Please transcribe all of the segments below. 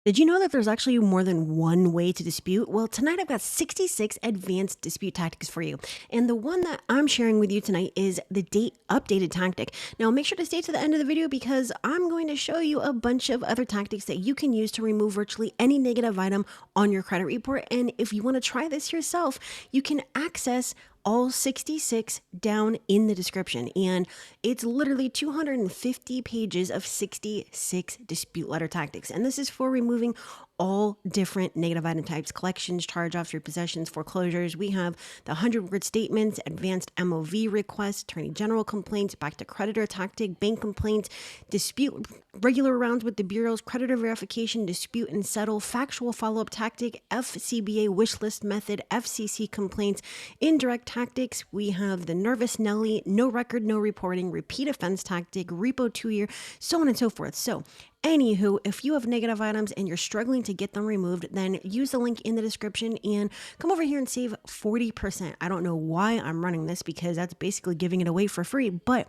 Did you know that there's actually more than one way to dispute? Well, tonight I've got 66 advanced dispute tactics for you. And the one that I'm sharing with you tonight is the date updated tactic. Now, make sure to stay to the end of the video because I'm going to show you a bunch of other tactics that you can use to remove virtually any negative item on your credit report. And if you want to try this yourself, you can access all 66 down in the description. And it's literally 250 pages of 66 dispute letter tactics. And this is for removing all different negative item types, collections, charge-offs, repossessions, foreclosures. We have the 100-word statements, advanced MOV requests, attorney general complaints, back to creditor tactic, bank complaints, dispute, regular rounds with the bureaus, creditor verification, dispute and settle, factual follow-up tactic, fcba wish list method, FCC complaints, indirect tactics. We have the nervous Nellie, no record, no reporting, repeat offense tactic, repo 2-year, so on and so forth. So anywho, if you have negative items and you're struggling to get them removed, then use the link in the description and come over here and save 40%. I don't know why I'm running this because that's basically giving it away for free, but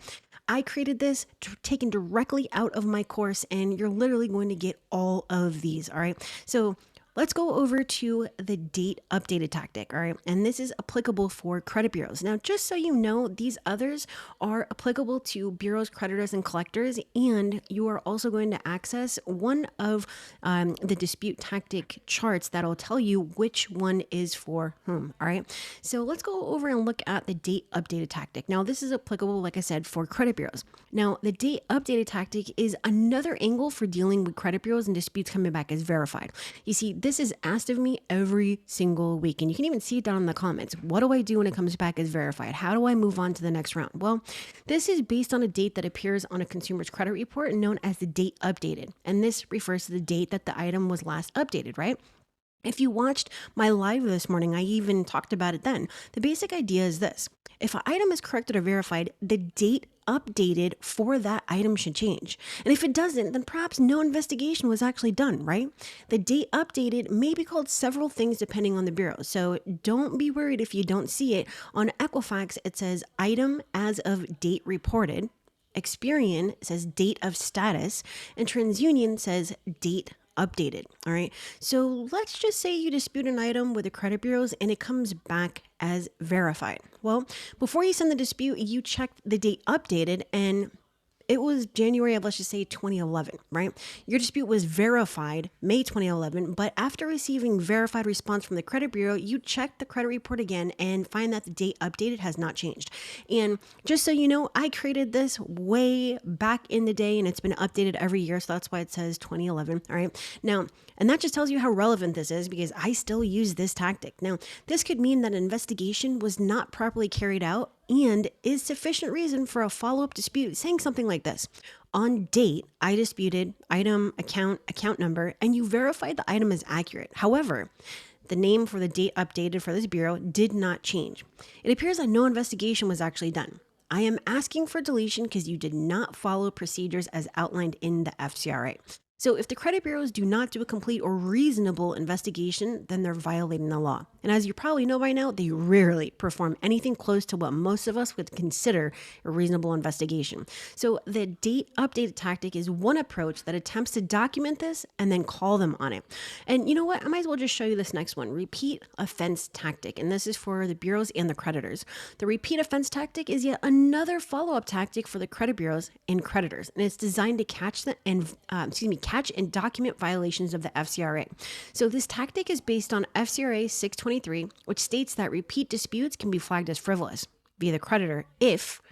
I created this taken directly out of my course and you're literally going to get all of these, all right? So let's go over to the date updated tactic, all right? And this is applicable for credit bureaus. Now, just so you know, these others are applicable to bureaus, creditors, and collectors, and you are also going to access one of the dispute tactic charts that'll tell you which one is for whom, all right? So let's go over and look at the date updated tactic. Now, this is applicable, like I said, for credit bureaus. Now, the date updated tactic is another angle for dealing with credit bureaus and disputes coming back as verified. You see, this is asked of me every single week, and you can even see it down in the comments. What do I do when it comes back as verified? How do I move on to the next round? Well, this is based on a date that appears on a consumer's credit report known as the date updated, and this refers to the date that the item was last updated, right? If you watched my live this morning, I even talked about it then. The basic idea is this. If an item is corrected or verified, the date updated for that item should change. And if it doesn't, then perhaps no investigation was actually done, right? The date updated may be called several things depending on the bureau. So don't be worried if you don't see it. On Equifax, it says item as of date reported. Experian says date of status. And TransUnion says date updated. All right. So let's just say you dispute an item with the credit bureaus and it comes back as verified. Well, before you send the dispute, you check the date updated and it was January of, let's just say 2011, right? Your dispute was verified May 2011, but after receiving verified response from the credit bureau, you check the credit report again and find that the date updated has not changed. And just so you know, I created this way back in the day and it's been updated every year. So that's why it says 2011. All right. Now, and that just tells you how relevant this is because I still use this tactic. Now, this could mean that an investigation was not properly carried out and is sufficient reason for a follow-up dispute saying something like this. On date, I disputed item, account number, and you verified the item is accurate. However, the name for the date updated for this bureau did not change. It appears that no investigation was actually done. I am asking for deletion because you did not follow procedures as outlined in the FCRA. So if the credit bureaus do not do a complete or reasonable investigation, then they're violating the law. And as you probably know by now, they rarely perform anything close to what most of us would consider a reasonable investigation. So the date updated tactic is one approach that attempts to document this and then call them on it. And you know what? I might as well just show you this next one, repeat offense tactic. And this is for the bureaus and the creditors. The repeat offense tactic is yet another follow-up tactic for the credit bureaus and creditors. And it's designed to catch and document violations of the FCRA. So this tactic is based on FCRA 623, which states that repeat disputes can be flagged as frivolous via the creditor if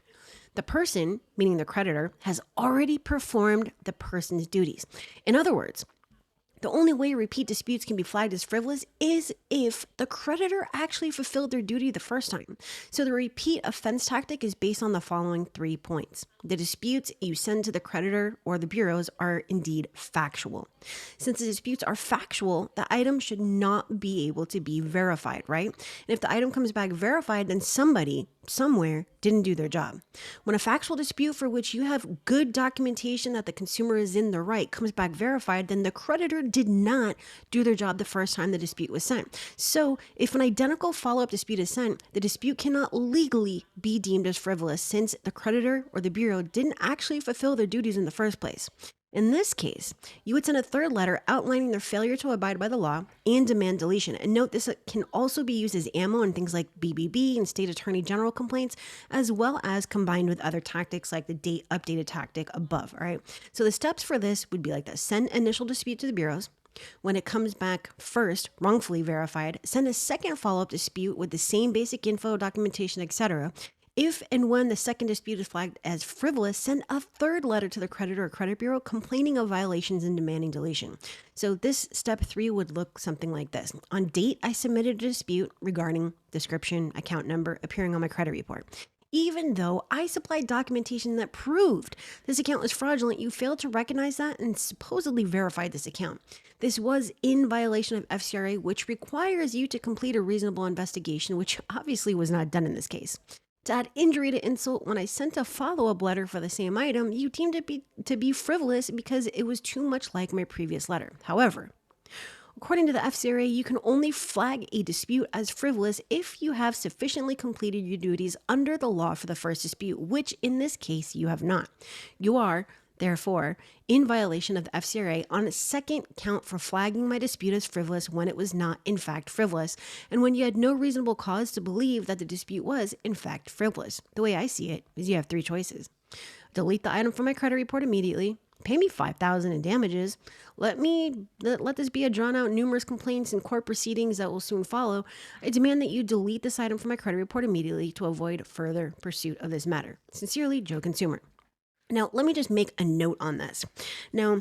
the person, meaning the creditor, has already performed the person's duties. In other words, the only way repeat disputes can be flagged as frivolous is if the creditor actually fulfilled their duty the first time. So the repeat offense tactic is based on the following 3 points. The disputes you send to the creditor or the bureaus are indeed factual. Since the disputes are factual, the item should not be able to be verified, right? And if the item comes back verified, then somebody somewhere didn't do their job. When a factual dispute for which you have good documentation that the consumer is in the right comes back verified, then the creditor did not do their job the first time the dispute was sent. So if an identical follow-up dispute is sent, the dispute cannot legally be deemed as frivolous since the creditor or the bureau didn't actually fulfill their duties in the first place. In this case, you would send a third letter outlining their failure to abide by the law and demand deletion. And note, this can also be used as ammo in things like BBB and state attorney general complaints, as well as combined with other tactics like the date updated tactic above. All right. So the steps for this would be like this: send initial dispute to the bureaus. When it comes back first, wrongfully verified, send a second follow-up dispute with the same basic info, documentation, etc. If and when the second dispute is flagged as frivolous, send a third letter to the creditor or credit bureau complaining of violations and demanding deletion. So this step 3 would look something like this. On date, I submitted a dispute regarding description, account number appearing on my credit report. Even though I supplied documentation that proved this account was fraudulent, you failed to recognize that and supposedly verified this account. This was in violation of FCRA, which requires you to complete a reasonable investigation, which obviously was not done in this case. To add injury to insult, when I sent a follow-up letter for the same item, you deemed it to be frivolous because it was too much like my previous letter. However, according to the FCRA, you can only flag a dispute as frivolous if you have sufficiently completed your duties under the law for the first dispute, which in this case you have not. You are, therefore, in violation of the FCRA on a second count for flagging my dispute as frivolous when it was not in fact frivolous, and when you had no reasonable cause to believe that the dispute was in fact frivolous. The way I see it is you have 3 choices. Delete the item from my credit report immediately, pay me $5,000 in damages, let this be a drawn out numerous complaints and court proceedings that will soon follow. I demand that you delete this item from my credit report immediately to avoid further pursuit of this matter. Sincerely, Joe Consumer. Now, let me just make a note on this. Now,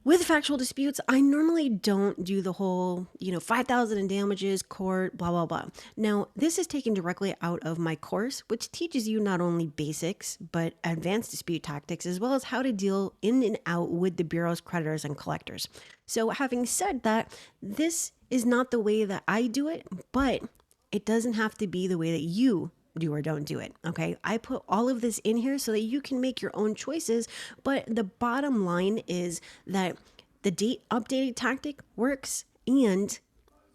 with factual disputes, I normally don't do the whole, $5,000 in damages, court, blah, blah, blah. Now, this is taken directly out of my course, which teaches you not only basics, but advanced dispute tactics, as well as how to deal in and out with the Bureau's creditors and collectors. So having said that, this is not the way that I do it, but it doesn't have to be the way that you do or don't do it. Okay. I put all of this in here so that you can make your own choices. But the bottom line is that the date updated tactic works, and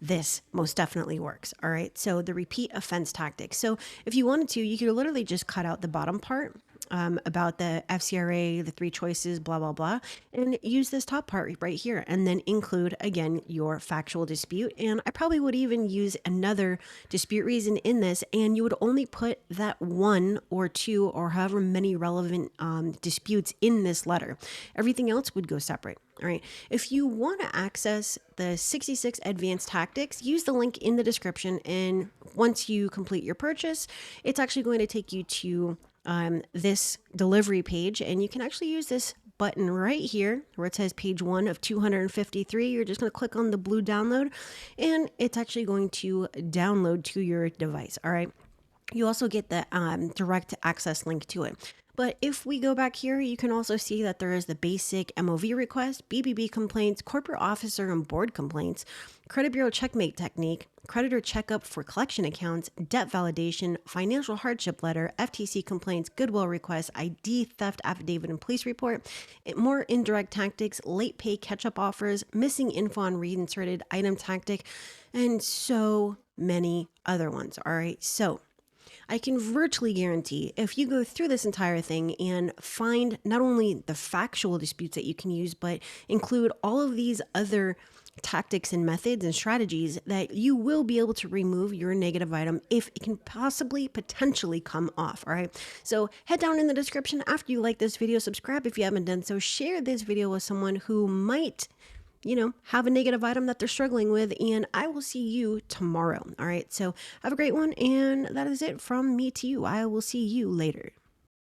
this most definitely works. All right. So the repeat offense tactic. So if you wanted to, you could literally just cut out the bottom part about the FCRA, the 3 choices, blah, blah, blah, and use this top part right here, and then include, again, your factual dispute. And I probably would even use another dispute reason in this, and you would only put that 1 or 2 or however many relevant disputes in this letter. Everything else would go separate. All right. If you want to access the 66 advanced tactics, use the link in the description. And once you complete your purchase, it's actually going to take you to this delivery page, and you can actually use this button right here where it says page 1 of 253. You're just going to click on the blue download, and it's actually going to download to your device. All right. You also get the direct access link to it. But if we go back here, you can also see that there is the basic MOV request, BBB complaints, corporate officer and board complaints, credit bureau checkmate technique, creditor checkup for collection accounts, debt validation, financial hardship letter, FTC complaints, goodwill request, ID theft affidavit and police report, more indirect tactics, late pay catch-up offers, missing info on reinserted item tactic, and so many other ones. All right, so I can virtually guarantee if you go through this entire thing and find not only the factual disputes that you can use, but include all of these other tactics and methods and strategies, that you will be able to remove your negative item if it can potentially come off. All right. So head down in the description after you like this video, subscribe if you haven't done so, share this video with someone who might have a negative item that they're struggling with, and I will see you tomorrow. All right. So have a great one. And that is it from me to you. I will see you later.